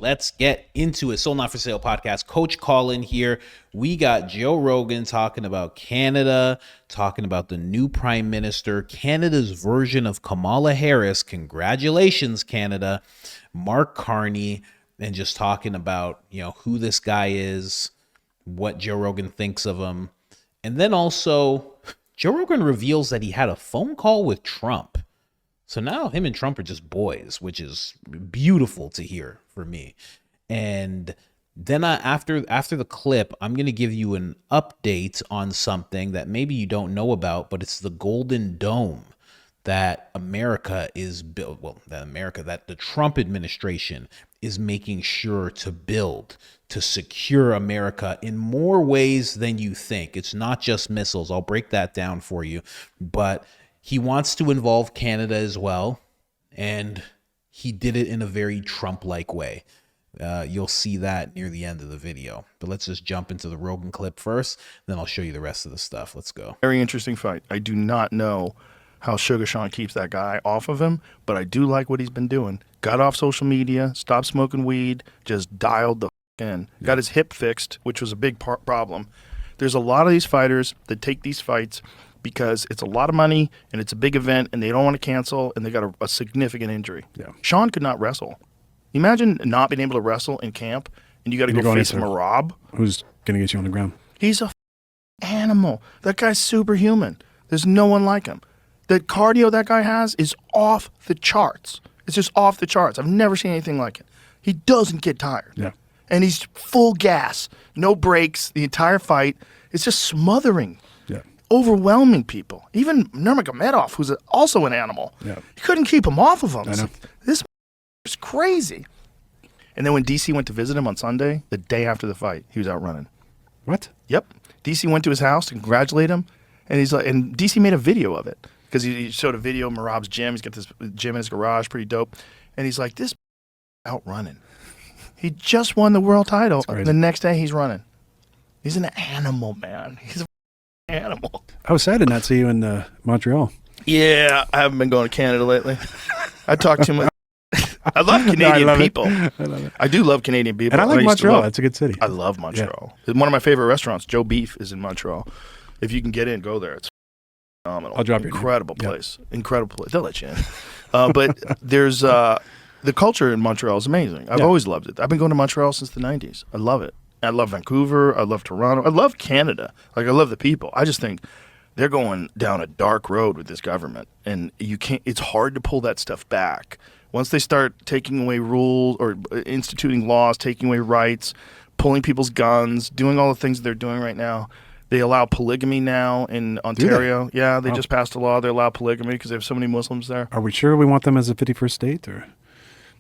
let's get into it. Sold Not For Sale podcast. Coach Colin here. We got Joe Rogan talking about Canada, talking about the new prime minister, Canada's version of Kamala Harris. Congratulations, Canada. Mark Carney, and just talking about, who this guy is, what Joe Rogan thinks of him. And then also, Joe Rogan reveals that he had a phone call with Trump. So now him and Trump are just boys, which is beautiful to hear for me. And then after the clip, I'm going to give you an update on something that maybe you don't know about, but it's the Golden Dome that America is built. Well, that the Trump administration is making sure to build to secure America in more ways than you think. It's not just missiles. I'll break that down for you, but he wants to involve Canada as well, and he did it in a very Trump-like way. You'll see that near the end of the video. But let's just jump into the Rogan clip first, then I'll show you the rest of the stuff. Let's go. Very interesting fight. I do not know how Sugar Sean keeps that guy off of him, but I do like what he's been doing. Got off social media, stopped smoking weed, just dialed the in. Got his hip fixed, which was a big problem. There's a lot of these fighters that take these fights because it's a lot of money and it's a big event and they don't want to cancel and they got a significant injury. Yeah. Sean could not wrestle. Imagine not being able to wrestle in camp and you got to go face Marab. Who's going to get you on the ground? He's a animal. That guy's superhuman. There's no one like him. The cardio that guy has is off the charts. It's just off the charts. I've never seen anything like it. He doesn't get tired. Yeah. And he's full gas, no breaks, the entire fight. It's just smothering. Yeah. Overwhelming people. Even Nurmagomedov, who's also an animal. Yeah. He couldn't keep him off of him. I know. This is crazy. And then when DC went to visit him on Sunday, the day after the fight, he was out running. What? Yep. DC went to his house to congratulate him, and he's like, and DC made a video of it because he showed a video of Marab's gym. He's got this gym in his garage, pretty dope. And he's like, this out running. He just won the world title. The next day he's running. He's an animal, man. He's an animal. I was sad to not see you in Montreal. Yeah, I haven't been going to Canada lately. I talk too much. I love Canadian people. I love it. I do love Canadian people. And I like Montreal. That's a good city. I love Montreal. Yeah. One of my favorite restaurants, Joe Beef, is in Montreal. If you can get in, go there. It's phenomenal. I'll drop you. Incredible place. Yep. Incredible place. They'll let you in. But there's the culture in Montreal is amazing. I've always loved it. I've been going to Montreal since the 90s. I love it. I love Vancouver. I love Toronto. I love Canada. Like, I love the people. I just think they're going down a dark road with this government, and you can't. It's hard to pull that stuff back. Once they start taking away rules or instituting laws, taking away rights, pulling people's guns, doing all the things they're doing right now. They allow polygamy now in Ontario. Yeah, they just passed a law. They allow polygamy because they have so many Muslims there. Are we sure we want them as a 51st state? Or?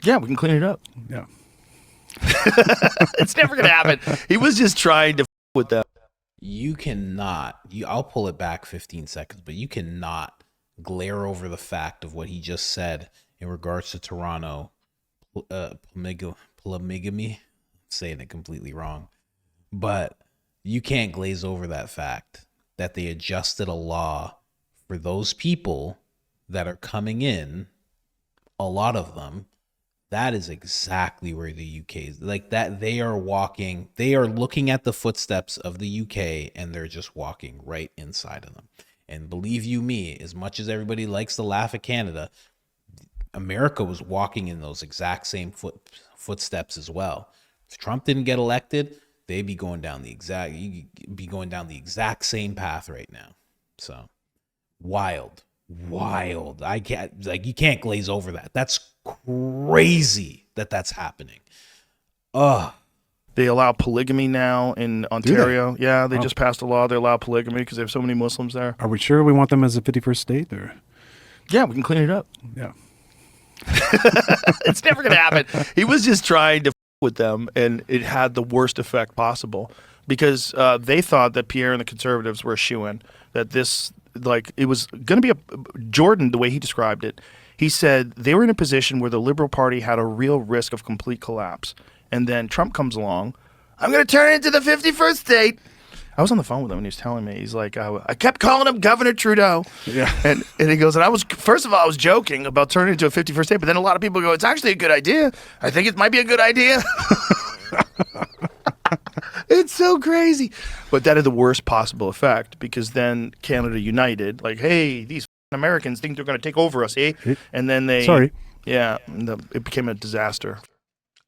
Yeah, we can clean it up. Yeah. It's never going to happen. He was just trying to with them. You cannot, I'll pull it back 15 seconds, but you cannot glare over the fact of what he just said in regards to Toronto polygamy. I'm saying it completely wrong, but you can't glaze over that fact that they adjusted a law for those people that are coming in, a lot of them. That is exactly where the UK is like that. They are looking at the footsteps of the UK and they're just walking right inside of them. And believe you me, as much as everybody likes to laugh at Canada, America was walking in those exact same footsteps as well. If Trump didn't get elected, they'd be going down the exact same path right now. So wild. I can't, you can't glaze over that. That's crazy that's happening. They allow polygamy now in Ontario. Yeah, they just passed a law. They allow polygamy because they have so many Muslims there. Are we sure we want them as a 51st state? Or? Yeah, we can clean it up. Yeah. It's never going to happen. He was just trying to with them, and it had the worst effect possible because they thought that Pierre and the Conservatives were a shoo-in, that this, it was going to be Jordan, the way he described it, he said they were in a position where the Liberal Party had a real risk of complete collapse. And then Trump comes along. I'm going to turn it into the 51st state. I was on the phone with him and he was telling me, he's like, I kept calling him Governor Trudeau. Yeah. And he goes, and first of all, I was joking about turning into a 51st state, but then a lot of people go, it's actually a good idea. I think it might be a good idea. It's so crazy. But that had the worst possible effect because then Canada united, like, hey, these Americans think they're going to take over us, eh? And then they... Sorry. Yeah, it became a disaster.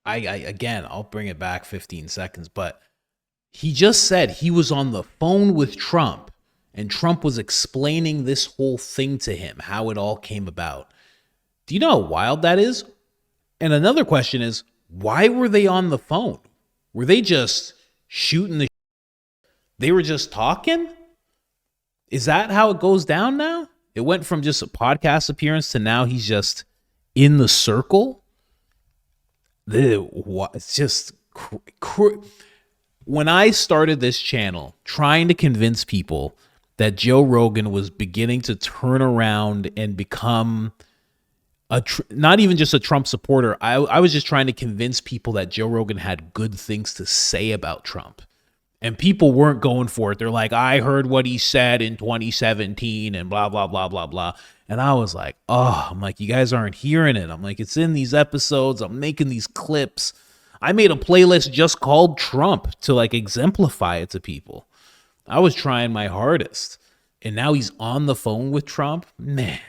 Again, I'll bring it back 15 seconds, but he just said he was on the phone with Trump and Trump was explaining this whole thing to him, how it all came about. Do you know how wild that is? And another question is, why were they on the phone? Were they just shooting the They were just talking? Is that how it goes down now? It went from just a podcast appearance to now he's just in the circle? It's just... When I started this channel trying to convince people that Joe Rogan was beginning to turn around and become not even just a Trump supporter, I was just trying to convince people that Joe Rogan had good things to say about Trump. And people weren't going for it. They're like, I heard what he said in 2017 and blah, blah, blah, blah, blah. And I was like, I'm like, you guys aren't hearing it. I'm like, it's in these episodes. I'm making these clips. I made a playlist just called Trump to like exemplify it to people. I was trying my hardest. And now he's on the phone with Trump. Man,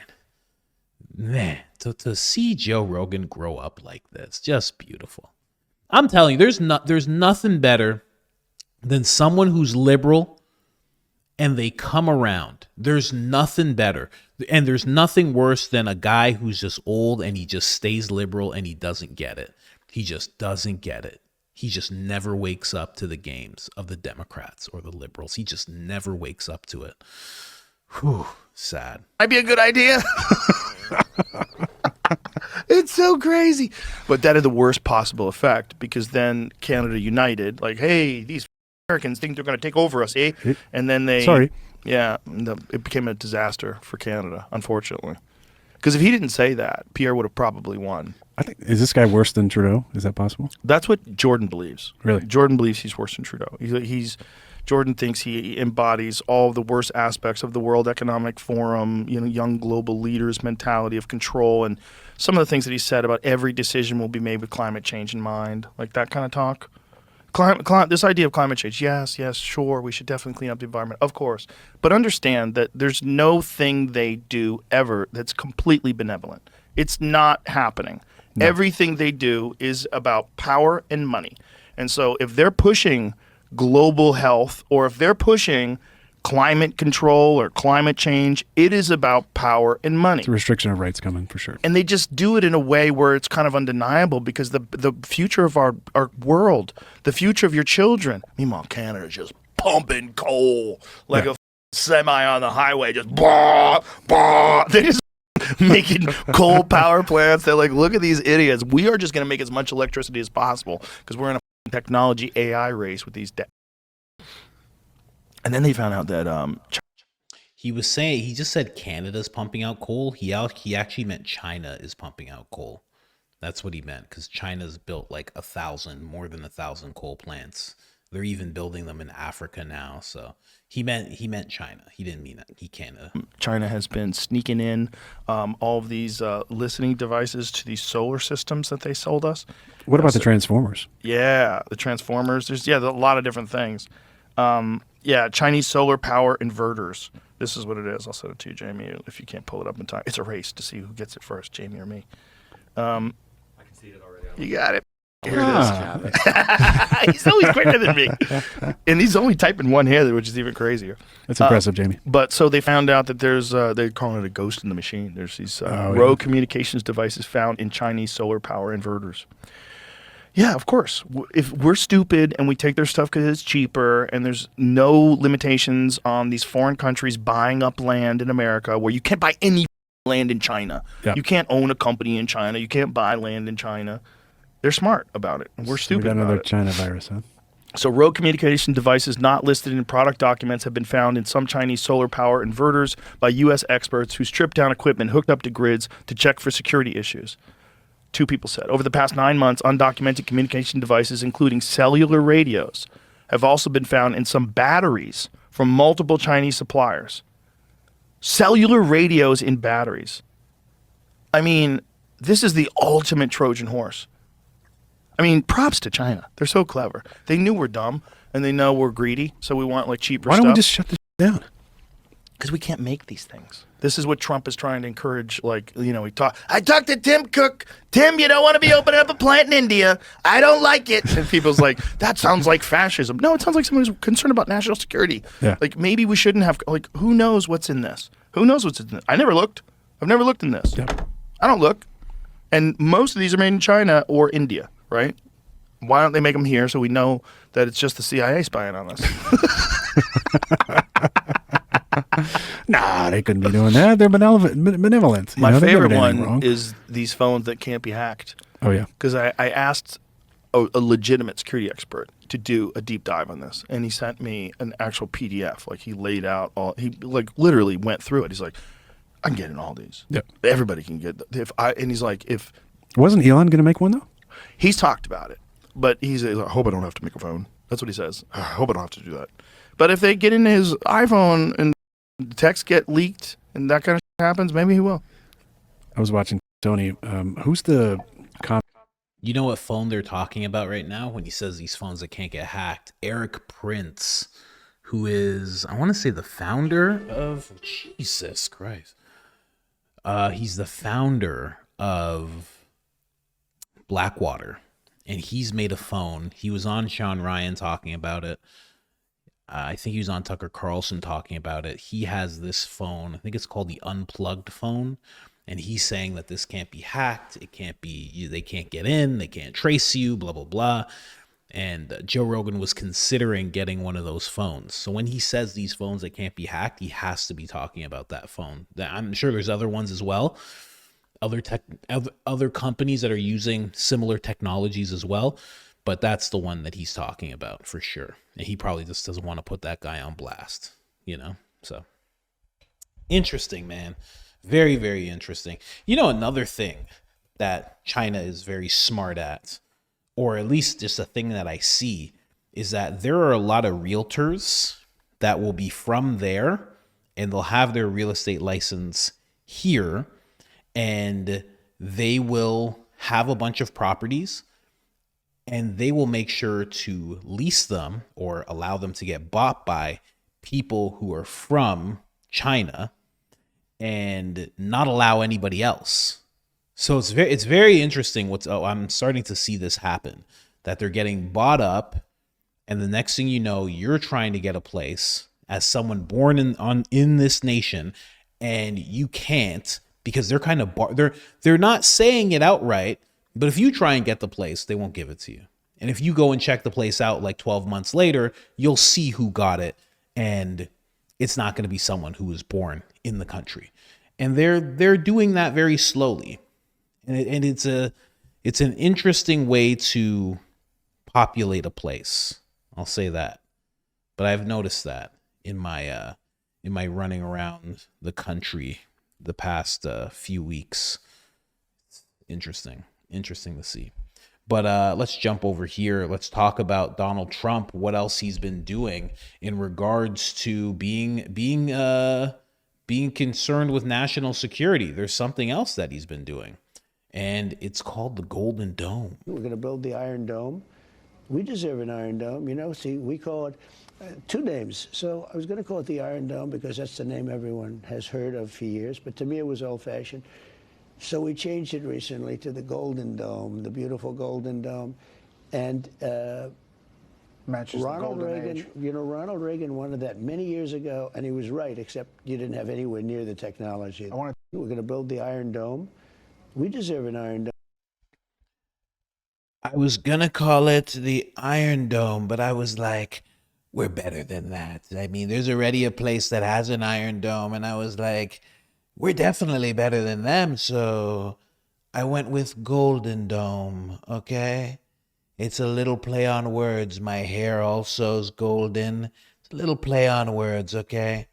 to see Joe Rogan grow up like this, just beautiful. I'm telling you, there's nothing better than someone who's liberal and they come around. There's nothing better. And there's nothing worse than a guy who's just old and he just stays liberal and he doesn't get it. He just doesn't get it. He just never wakes up to the games of the Democrats or the liberals. He just never wakes up to it. Whew, sad. Might be a good idea. It's so crazy. But that had the worst possible effect because then Canada united, like, hey, these Americans think they're going to take over us, eh? And then they... Sorry. Yeah, it became a disaster for Canada, unfortunately. Because if he didn't say that, Pierre would have probably won. I think, is this guy worse than Trudeau? Is that possible? That's what Jordan believes. Really? Jordan believes he's worse than Trudeau. Jordan thinks he embodies all the worst aspects of the World Economic Forum, young global leaders' mentality of control, and some of the things that he said about every decision will be made with climate change in mind, like that kind of talk. This idea of climate change, yes, sure, we should definitely clean up the environment, of course. But understand that there's no thing they do ever that's completely benevolent. It's not happening. No. Everything they do is about power and money. And so if they're pushing global health or if they're pushing climate control or climate change, it is about power and money. It's a restriction of rights coming for sure. And they just do it in a way where it's kind of undeniable because the future of our world, the future of your children. Meanwhile, Canada's just pumping coal like a semi on the highway, just blah, blah. They're just making coal power plants. They're like, look at these idiots. We are just going to make as much electricity as possible because we're in a technology AI race with these And then they found out that he just said Canada's pumping out coal. He actually meant China is pumping out coal. That's what he meant because China's built like more than 1,000 coal plants. They're even building them in Africa now. So he meant China. He didn't mean that. Canada. China has been sneaking in all of these listening devices to these solar systems that they sold us. What about the Transformers? Yeah, the Transformers. There's a lot of different things. Chinese solar power inverters. This is what it is. I'll send it to you, Jamie, if you can't pull it up in time. It's a race to see who gets it first, Jamie or me. I can see it already. You got it. Here it is. He's always quicker than me. And he's only typing one here, which is even crazier. That's impressive, Jamie. But so they found out that there's, they're calling it a ghost in the machine. There's these rogue communications devices found in Chinese solar power inverters. Yeah, of course. If we're stupid and we take their stuff because it's cheaper and there's no limitations on these foreign countries buying up land in America where you can't buy any land in China. Yeah. You can't own a company in China. You can't buy land in China. They're smart about it. And we're stupid about it. We got another China virus, huh? So rogue communication devices not listed in product documents have been found in some Chinese solar power inverters by U.S. experts who stripped down equipment hooked up to grids to check for security issues. 2 people said. Over the past 9 months, undocumented communication devices, including cellular radios, have also been found in some batteries from multiple Chinese suppliers. Cellular radios in batteries. I mean, this is the ultimate Trojan horse. I mean, props to China. They're so clever. They knew we're dumb, and they know we're greedy, so we want like cheaper Why stuff. don't we just shut this down? Because we can't make these things. This is what Trump is trying to encourage. Like, you know, I talked to Tim Cook. Tim, you don't want to be opening up a plant in India. I don't like it. And people's like, that sounds like fascism. No, it sounds like someone who's concerned about national security. Yeah. Like, maybe we shouldn't have, like, who knows what's in this? Who knows what's in this? I never looked. I've never looked in this. Yep. I don't look. And most of these are made in China or India, right? Why don't they make them here so we know that it's just the CIA spying on us? Nah, they couldn't be doing that. They're benevolent. My They never favorite did anything one wrong. is these phones that can't be hacked. Oh, yeah. Because I asked a legitimate security expert to do a deep dive on this, and he sent me an actual PDF. Like, he laid out he like literally went through it. He's like, I can get in all these. Yep. Everybody can get and he's like, if Wasn't Elon going to make one, though? he's talked about it, but he's like, I hope I don't have to make a phone. That's what he says. I hope I don't have to do that. But if they get into his iPhone and the texts get leaked and that kind of shit happens, maybe he will. I was watching Tony. Who's the You know what phone they're talking about right now when he says these phones that can't get hacked? Eric Prince, who is, I want to say, the founder of, Jesus Christ. He's the founder of Blackwater, and he's made a phone. He was on Sean Ryan talking about it. I think he was on Tucker Carlson talking about it. He has this phone. I think it's called the Unplugged phone. And he's saying that this can't be hacked. It can't be, they can't get in. They can't trace you, blah, blah, blah. And Joe Rogan was considering getting one of those phones. So when he says these phones that can't be hacked, he has to be talking about that phone. I'm sure there's other ones as well. Other companies that are using similar technologies as well. But that's the one that he's talking about for sure. And he probably just doesn't want to put that guy on blast, you know? So interesting, man. Very, very interesting. You know, another thing that China is very smart at, or at least just a thing that I see, is that there are a lot of realtors that will be from there and they'll have their real estate license here, and they will have a bunch of properties and they will make sure to lease them or allow them to get bought by people who are from China and not allow anybody else. So it's very interesting. I'm starting to see this happen, that they're getting bought up, and the next thing you know, you're trying to get a place as someone born in this nation, and you can't because they're kind of they're not saying it outright, but if you try and get the place, they won't give it to you. And if you go and check the place out like 12 months later, you'll see who got it, and it's not going to be someone who was born in the country. And they're doing that very slowly. And it's an interesting way to populate a place. I'll say that. But I've noticed that in my running around the country the past few weeks. It's interesting to see. But let's jump over here. Let's talk about Donald Trump, what else he's been doing in regards to being concerned with national security. There's something else that he's been doing, and it's called the Golden Dome. We're going to build the Iron Dome. We deserve an Iron Dome. You know, see, we call it two names. So I was going to call it the Iron Dome because that's the name everyone has heard of for years. But to me, it was old-fashioned. So we changed it recently to the Golden Dome, the beautiful Golden Dome. And Matches Ronald the golden Reagan, age. you know, Ronald Reagan wanted that many years ago, and he was right, except you didn't have anywhere near the technology. We're going to build the Iron Dome. We deserve an Iron Dome. I was gonna call it the Iron Dome, but I was like, we're better than that. I mean, there's already a place that has an Iron Dome, and I was like, we're definitely better than them, so I went with Golden Dome, okay? It's a little play on words. My hair also is golden. It's a little play on words, okay?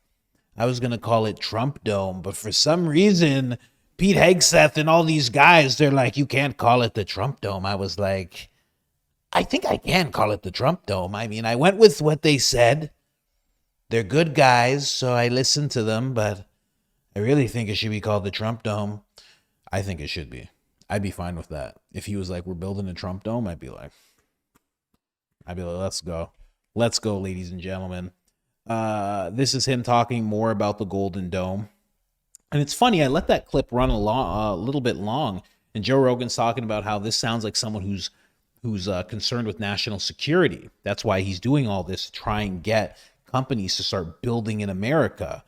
I was gonna call it Trump Dome, but for some reason, Pete Hegseth and all these guys, they're like, you can't call it the Trump Dome. I was like, I think I can call it the Trump Dome. I mean, I went with what they said. They're good guys, so I listened to them, but I really think it should be called the Trump Dome. I think it should be. I'd be fine with that. If he was like, we're building a Trump Dome, I'd be like, let's go. Let's go, ladies and gentlemen. This is him talking more about the Golden Dome. And it's funny, I let that clip run a little bit long, and Joe Rogan's talking about how this sounds like someone who's concerned with national security. That's why he's doing all this to try and get companies to start building in America.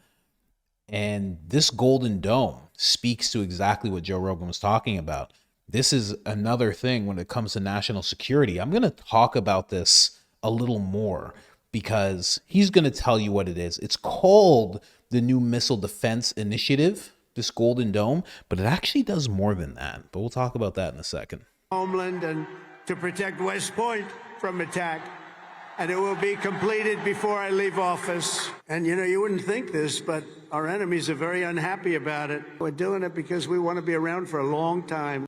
And this Golden Dome speaks to exactly what Joe Rogan was talking about. This is another thing when it comes to national security. I'm going to talk about this a little more because he's going to tell you what it is. It's called the new Missile Defense Initiative, this Golden Dome, but it actually does more than that. But we'll talk about that in a second. Homeland and to protect West Point from attack. And it will be completed before I leave office. And you wouldn't think this, but our enemies are very unhappy about it. We're doing it because we want to be around for a long time.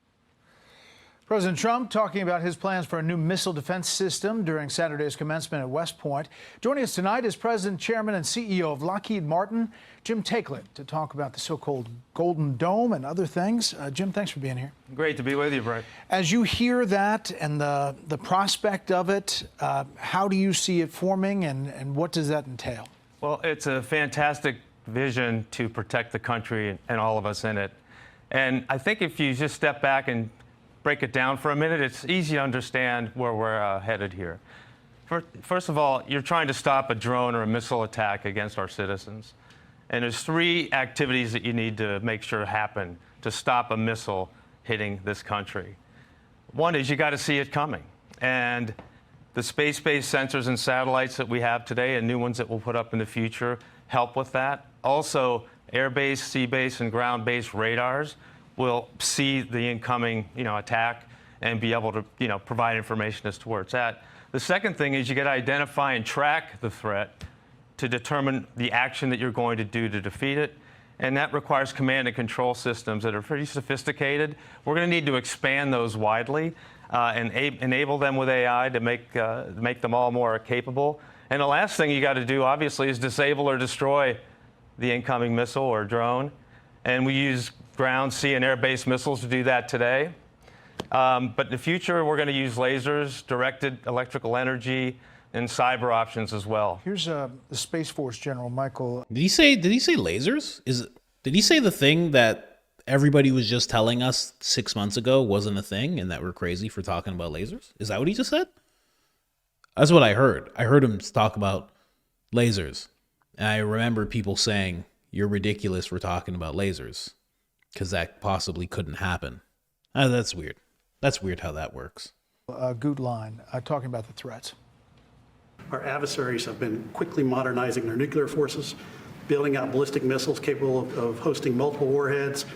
President Trump talking about his plans for a new missile defense system during Saturday's commencement at West Point. Joining us tonight is President, Chairman, and CEO of Lockheed Martin, Jim Taiclet, to talk about the so-called Golden Dome and other things. Jim, thanks for being here. Great to be with you, Brett. As you hear that and the prospect of it, how do you see it forming and what does that entail? Well, it's a fantastic vision to protect the country and all of us in it. And I think if you just step back and break it down for a minute, it's easy to understand where we're headed here. First of all, you're trying to stop a drone or a missile attack against our citizens. And there's three activities that you need to make sure happen to stop a missile hitting this country. One is you got to see it coming. And the space-based sensors and satellites that we have today and new ones that we'll put up in the future help with that. Also, air-based, sea-based, and ground-based radars will see the incoming, attack and be able to, provide information as to where it's at. The second thing is you got to identify and track the threat to determine the action that you're going to do to defeat it. And that requires command and control systems that are pretty sophisticated. We're going to need to expand those widely and enable them with AI to make them all more capable. And the last thing you got to do, obviously, is disable or destroy the incoming missile or drone. And we use ground, sea, and air-based missiles to do that today. But in the future, we're going to use lasers, directed electrical energy, and cyber options as well. Here's the Space Force General Michael. Did he say lasers? Did he say the thing that everybody was just telling us 6 months ago wasn't a thing and that we're crazy for talking about lasers? Is that what he just said? That's what I heard. I heard him talk about lasers. And I remember people saying, you're ridiculous for talking about lasers because that possibly couldn't happen. That's weird. That's weird how that works. Gutlein talking about the threats. Our adversaries have been quickly modernizing their nuclear forces, building out ballistic missiles capable of hosting multiple warheads,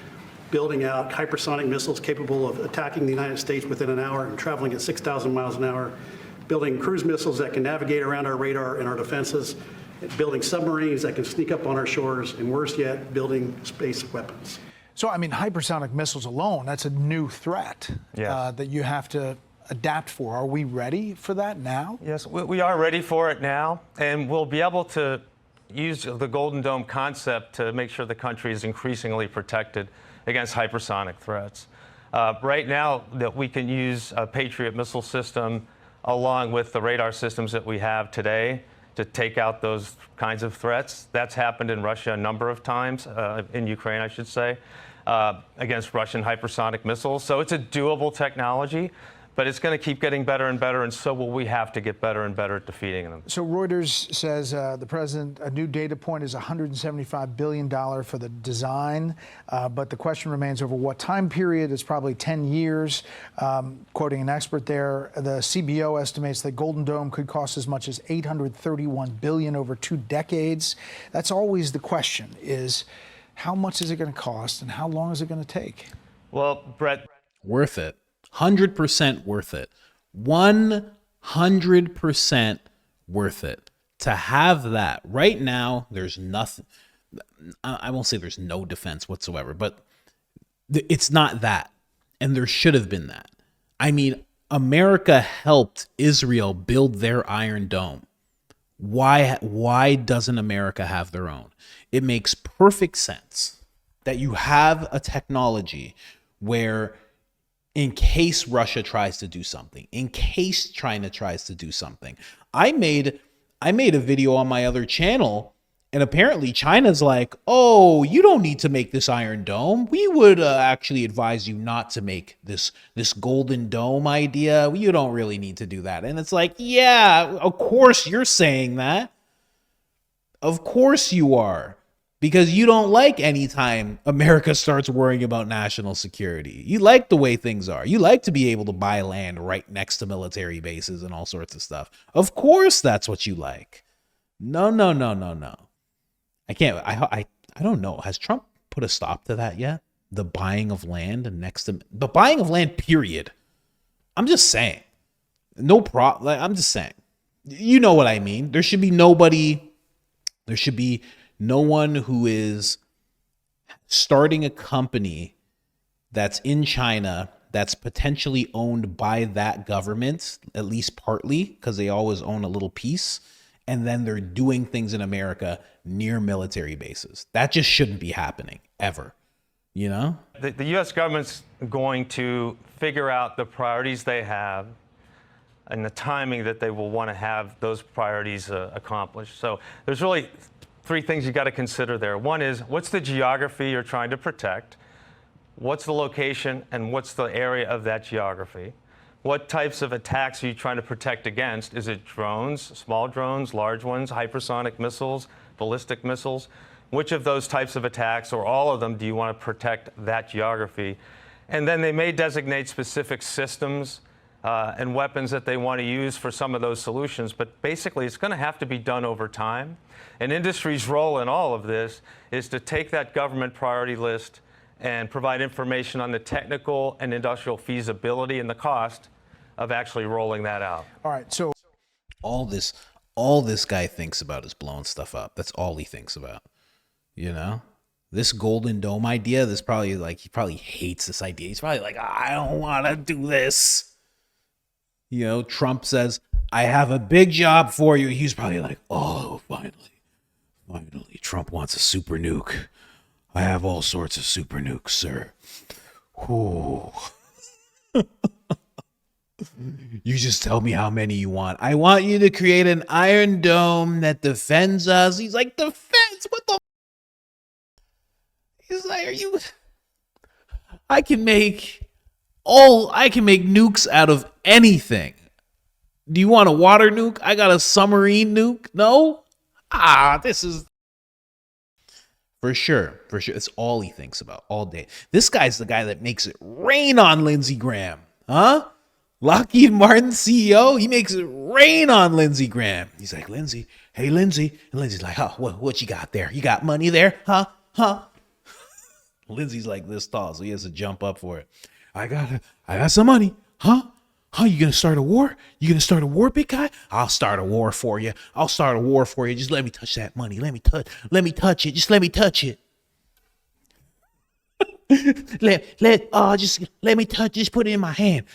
building out hypersonic missiles capable of attacking the United States within an hour and traveling at 6,000 miles an hour, building cruise missiles that can navigate around our radar and our defenses, building submarines that can sneak up on our shores, and worse yet, building space weapons. So, hypersonic missiles alone, that's a new threat that you have to adapt for. Are we ready for that now? Yes, we are ready for it now, and we'll be able to use the Golden Dome concept to make sure the country is increasingly protected against hypersonic threats. Right now, that we can use a Patriot missile system along with the radar systems that we have today to take out those kinds of threats. That's happened in Russia a number of times, in Ukraine, I should say, against Russian hypersonic missiles. So it's a doable technology. But it's going to keep getting better and better, and so will we have to get better and better at defeating them. So Reuters says the president, a new data point is $175 billion for the design, but the question remains over what time period. It's probably 10 years. Quoting an expert there, the CBO estimates that Golden Dome could cost as much as $831 billion over 2 decades. That's always the question, is how much is it going to cost and how long is it going to take? Well, Brett. Worth it. 100% worth it. 100% worth it. To have that. Right now, there's nothing. I won't say there's no defense whatsoever, but it's not that. And there should have been that. America helped Israel build their Iron Dome. Why doesn't America have their own? It makes perfect sense that you have a technology where, in case Russia tries to do something, in case China tries to do something. I made a video on my other channel, and apparently China's like, oh, you don't need to make this Iron Dome. We would actually advise you not to make this Golden Dome idea. You don't really need to do that. And it's like, yeah, of course you're saying that. Of course you are. Because you don't like anytime America starts worrying about national security. You like the way things are. You like to be able to buy land right next to military bases and all sorts of stuff. Of course that's what you like. No. I can't. I don't know. Has Trump put a stop to that yet? The buying of land next to the buying of land, period. I'm just saying. No problem. Like, I'm just saying. You know what I mean? There should be nobody. There should be no one who is starting a company that's in China that's potentially owned by that government, at least partly, because they always own a little piece. And then they're doing things in America near military bases. That just shouldn't be happening ever, you know? The U.S. government's going to figure out the priorities they have and the timing that they will want to have those priorities accomplished. So there's really three things you got to consider there. One is, what's the geography you're trying to protect? What's the location and what's the area of that geography? What types of attacks are you trying to protect against? Is it drones, small drones, large ones, hypersonic missiles, ballistic missiles? Which of those types of attacks, or all of them, do you want to protect that geography? And then they may designate specific systems and weapons that they want to use for some of those solutions. But basically, it's going to have to be done over time. And industry's role in all of this is to take that government priority list and provide information on the technical and industrial feasibility and the cost of actually rolling that out. All right, so All this guy thinks about is blowing stuff up. That's all he thinks about. You know? This Golden Dome idea, he probably hates this idea. He's probably like, I don't want to do this. You know, Trump says, I have a big job for you. He's probably like, oh, finally, Trump wants a super nuke. I have all sorts of super nukes, sir. Ooh. You just tell me how many you want. I want you to create an Iron Dome that defends us. He's like, defense? What the? He's like, are you? I can make nukes out of anything. Do you want a water nuke? I got a submarine nuke. No? This is for sure. It's all he thinks about all day. This guy's the guy that makes it rain on Lindsey Graham. Huh? Lockheed Martin CEO, he makes it rain on Lindsey Graham. He's like, Lindsey, hey, Lindsey. And Lindsey's like, huh, what you got there? You got money there? Huh? Lindsey's like this tall, so he has to jump up for it. I got some money. Huh? You gonna start a war? You gonna start a war, big guy? I'll start a war for you. Just let me touch that money. Let me touch it. Just let me touch it. Just let me touch. Just put it in my hand.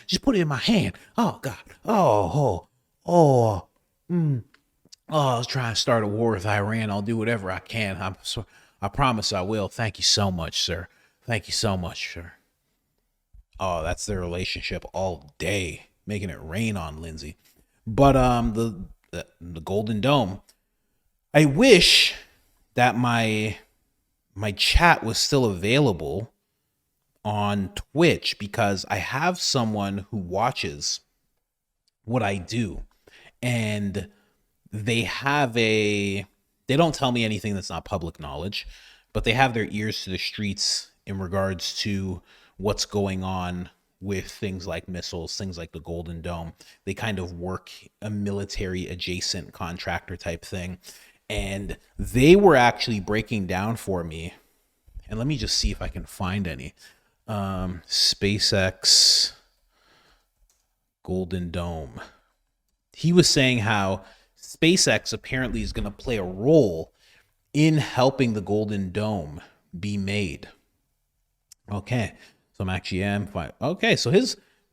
Oh God. I was trying to start a war with Iran. I'll do whatever I can. I promise I will. Thank you so much, sir. Oh, that's their relationship all day, making it rain on Lindsey. But the Golden Dome. I wish that my chat was still available on Twitch, because I have someone who watches what I do, and they don't tell me anything that's not public knowledge, but they have their ears to the streets in regards to what's going on with things like missiles, things like the Golden Dome. They kind of work a military adjacent contractor type thing. And they were actually breaking down for me. And let me just see if I can find any. SpaceX Golden Dome. He was saying how SpaceX apparently is going to play a role in helping the Golden Dome be made. Okay. So I'm actually fine. Okay, so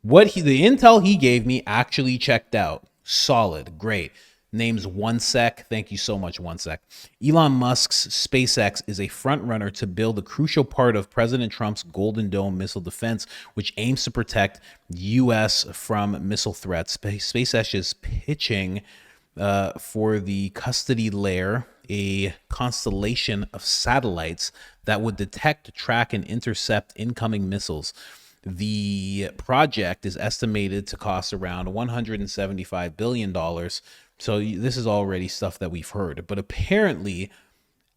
The intel he gave me actually checked out. Solid, great. Name's OneSec. Thank you so much, OneSec. Elon Musk's SpaceX is a front runner to build a crucial part of President Trump's Golden Dome missile defense, which aims to protect U.S. from missile threats. SpaceX is pitching for the custody layer, a constellation of satellites that would detect, track, and intercept incoming missiles. The project is estimated to cost around $175 billion. So this is already stuff that we've heard. But apparently,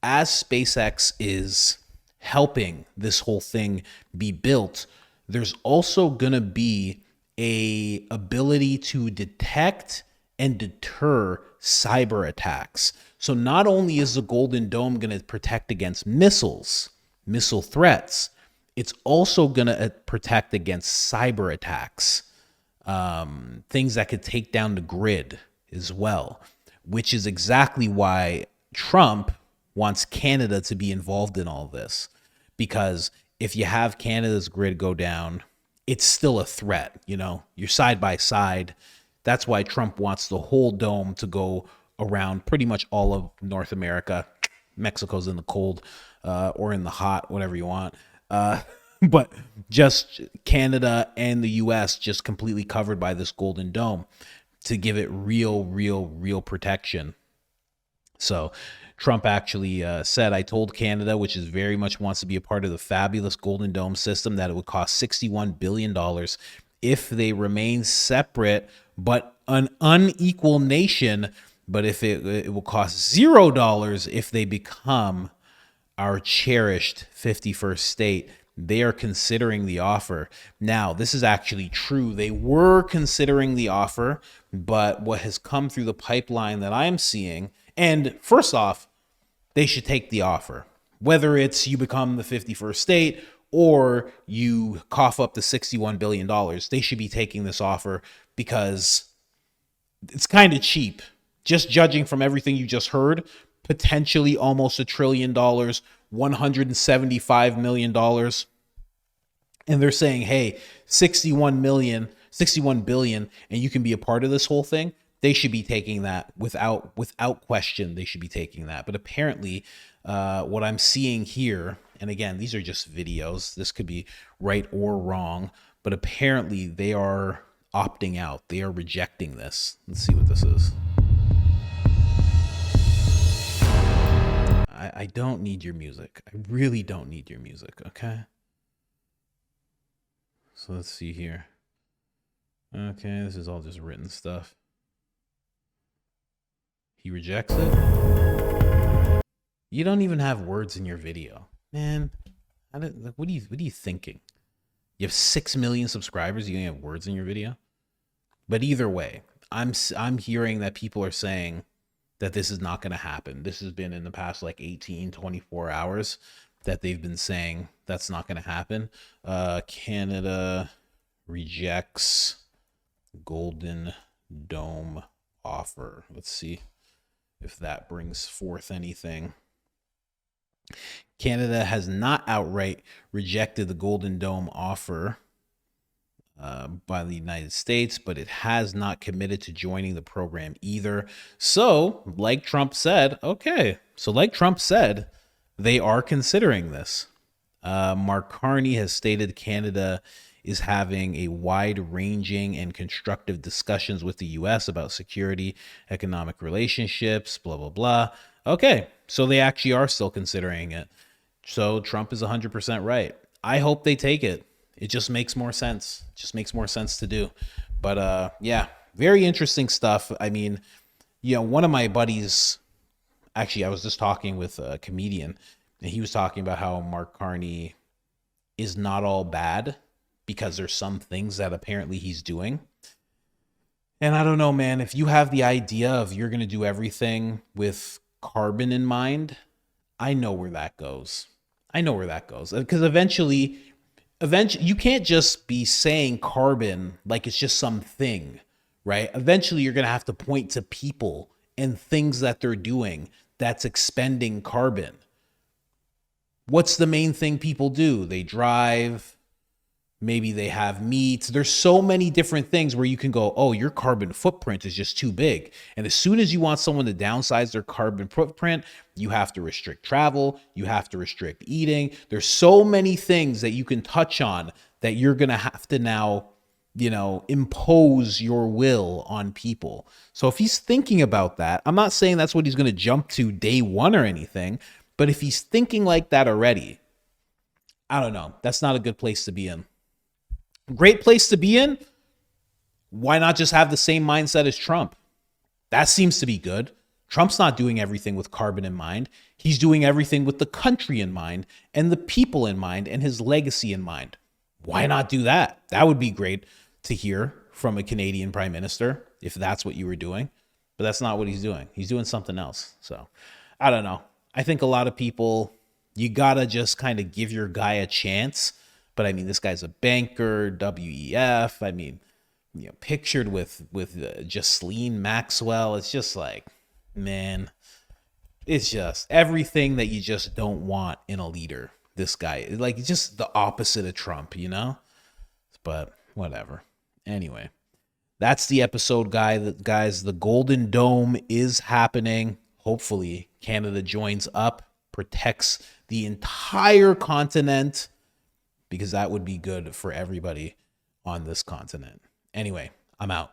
as SpaceX is helping this whole thing be built, there's also going to be a ability to detect and deter cyber attacks. So not only is the Golden Dome going to protect against missiles, missile threats, it's also going to protect against cyber attacks, things that could take down the grid as well, which is exactly why Trump wants Canada to be involved in all this. Because if you have Canada's grid go down, it's still a threat. You know, you're side by side. That's why Trump wants the whole dome to go around pretty much all of North America. Mexico's in the cold or in the hot, whatever you want. But just Canada and the US just completely covered by this Golden Dome to give it real protection. So Trump actually said, I told Canada, which is very much wants to be a part of the fabulous Golden Dome system, that it would cost $61 billion if they remain separate but an unequal nation. But if it will cost $0 if they become our cherished 51st state. They are considering the offer. Now, this is actually true. They were considering the offer, but what has come through the pipeline that I'm seeing, and first off, they should take the offer. Whether it's you become the 51st state or you cough up the $61 billion, they should be taking this offer because it's kind of cheap. Just judging from everything you just heard, potentially almost $1 trillion, $175 million. And they're saying, hey, 61 billion, and you can be a part of this whole thing. They should be taking that without question. They should be taking that. But apparently, what I'm seeing here, and again, these are just videos. This could be right or wrong, but apparently they are opting out. They are rejecting this. Let's see what this is. I don't need your music. I really don't need your music, okay? So let's see here. Okay, this is all just written stuff. He rejects it. You don't even have words in your video. Man, what are you thinking? You have 6 million subscribers, you don't have words in your video? But either way, I'm hearing that people are saying that this is not going to happen. This has been in the past like 18, 24 hours that they've been saying that's not going to happen. Canada rejects Golden Dome offer. Let's see if that brings forth anything. Canada has not outright rejected the Golden Dome offer by the United States, but it has not committed to joining the program either. So, like Trump said, they are considering this. Mark Carney has stated Canada is having a wide-ranging and constructive discussions with the U.S. about security, economic relationships, blah, blah, blah. Okay, so they actually are still considering it. So Trump is 100% right. I hope they take it. It just makes more sense. It just makes more sense to do. But yeah, very interesting stuff. I mean, you know, one of my buddies, actually, I was just talking with a comedian, and he was talking about how Mark Carney is not all bad because there's some things that apparently he's doing. And I don't know, man, if you have the idea of you're going to do everything with carbon in mind, I know where that goes. Because eventually you can't just be saying carbon like it's just something, right? Eventually you're going to have to point to people and things that they're doing that's expending carbon. What's the main thing people do? They drive, Maybe they have meats. There's so many different things where you can go, oh, your carbon footprint is just too big. And as soon as you want someone to downsize their carbon footprint, you have to restrict travel. You have to restrict eating. There's so many things that you can touch on that you're going to have to now, impose your will on people. So if he's thinking about that, I'm not saying that's what he's going to jump to day one or anything, but if he's thinking like that already, I don't know. That's not a good place to be in. Great place to be in. Why not just have the same mindset as Trump? That seems to be good. Trump's not doing everything with carbon in mind. He's doing everything with the country in mind and the people in mind and his legacy in mind. Why not do that? That would be great to hear from a Canadian prime minister if that's what you were doing. But that's not what he's doing. He's doing something else. So I don't know. I think a lot of people, you got to just kind of give your guy a chance. But I mean, this guy's a banker, WEF. I mean, pictured with Ghislaine Maxwell. It's just like, man, it's just everything that you just don't want in a leader. This guy, like, just the opposite of Trump, But whatever. Anyway, that's the episode, guys. The Golden Dome is happening. Hopefully, Canada joins up, protects the entire continent, because that would be good for everybody on this continent. Anyway, I'm out.